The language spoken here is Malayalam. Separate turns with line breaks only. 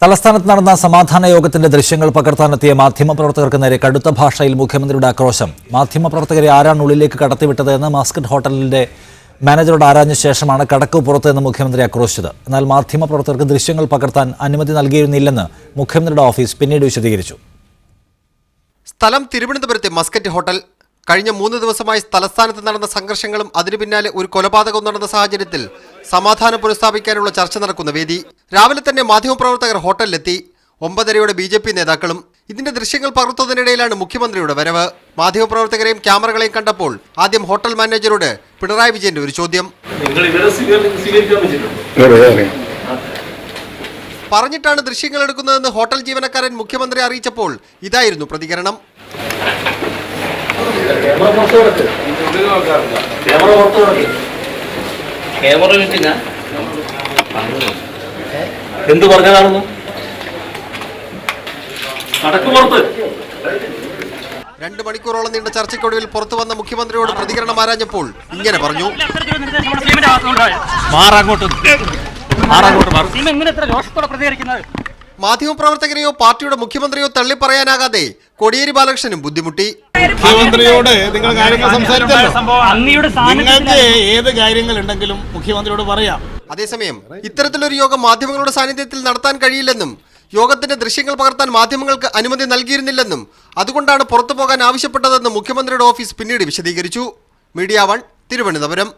തലസ്ഥാനത്ത് നടന്ന സമാധാന യോഗത്തിന്റെ ദൃശ്യങ്ങൾ പകർത്താനെത്തിയ മാധ്യമപ്രവർത്തകർക്ക് നേരെ കടുത്ത ഭാഷയിൽ മുഖ്യമന്ത്രിയുടെ ആക്രോശം. മാധ്യമപ്രവർത്തകരെ ആരാണ് ഉള്ളിലേക്ക് കടത്തിവിട്ടതെന്ന് മസ്കറ്റ് ഹോട്ടലിന്റെ മാനേജറോട് ആരാഞ്ഞ ശേഷമാണ് കടക്കു പുറത്തെന്ന് മുഖ്യമന്ത്രി ആക്രോശിച്ചത്. എന്നാൽ മാധ്യമപ്രവർത്തകർക്ക് ദൃശ്യങ്ങൾ പകർത്താൻ അനുമതി നൽകിയിരുന്നില്ലെന്ന് മുഖ്യമന്ത്രിയുടെ ഓഫീസ് പിന്നീട് വിശദീകരിച്ചു.
സ്ഥലം തിരുവനന്തപുരത്തെ മസ്കറ്റ് ഹോട്ടൽ. കഴിഞ്ഞ 3 ദിവസമായി തലസ്ഥാനത്ത് നടന്ന സംഘർഷങ്ങളും അതിനു പിന്നാലെ ഒരു കൊലപാതകവും നടന്ന സാഹചര്യത്തിൽ സമാധാനം പുനഃസ്ഥാപിക്കാനുള്ള ചർച്ച നടക്കുന്ന വേദി. രാവിലെ തന്നെ മാധ്യമപ്രവർത്തകർ ഹോട്ടലിലെത്തി. 9:30 BJP നേതാക്കളും. ഇതിന്റെ ദൃശ്യങ്ങൾ പകർത്തുന്നതിനിടയിലാണ് മുഖ്യമന്ത്രിയുടെ വരവ്. മാധ്യമപ്രവർത്തകരെയും ക്യാമറകളെയും കണ്ടപ്പോൾ ആദ്യം ഹോട്ടൽ മാനേജരോട് പിണറായി വിജയന്റെ ഒരു ചോദ്യം. പറഞ്ഞിട്ടാണ് ദൃശ്യങ്ങൾ എടുക്കുന്നതെന്ന് ഹോട്ടൽ ജീവനക്കാരൻ മുഖ്യമന്ത്രി അറിയിച്ചപ്പോൾ ഇതായിരുന്നു പ്രതികരണം.
എന്ത് പറഞ്ഞതാണെന്ന്
2 മണിക്കൂറോളം നീണ്ട ചർച്ചയ്ക്കൊടുവിൽ പുറത്തു വന്ന മുഖ്യമന്ത്രിയോട് പ്രതികരണം ആരാഞ്ഞപ്പോൾ ഇങ്ങനെ പറഞ്ഞു. മാധ്യമപ്രവർത്തകരെയോ പാർട്ടിയുടെ മുഖ്യമന്ത്രിയോ തള്ളിപ്പറയാനാകാതെ കോടിയേരി ബാലകൃഷ്ണനും ബുദ്ധിമുട്ടി.
മുഖ്യമന്ത്രിയോട് നിങ്ങൾ കാര്യങ്ങൾ സംസാരിച്ചല്ലോ, നിങ്ങൾക്ക് ഏത് കാര്യങ്ങളുണ്ടെങ്കിലും മുഖ്യമന്ത്രിയോട് പറയാം.
അതേസമയം ഇത്തരത്തിലൊരു യോഗം മാധ്യമങ്ങളുടെ സാന്നിധ്യത്തിൽ നടത്താൻ കഴിയില്ലെന്നും യോഗത്തിന്റെ ദൃശ്യങ്ങൾ പകർത്താൻ മാധ്യമങ്ങൾക്ക് അനുമതി നൽകിയിരുന്നില്ലെന്നും അതുകൊണ്ടാണ് പുറത്തു പോകാൻ ആവശ്യപ്പെട്ടതെന്ന് മുഖ്യമന്ത്രിയുടെ ഓഫീസ് പിന്നീട് വിശദീകരിച്ചു. മീഡിയ 1 തിരുവനന്തപുരം.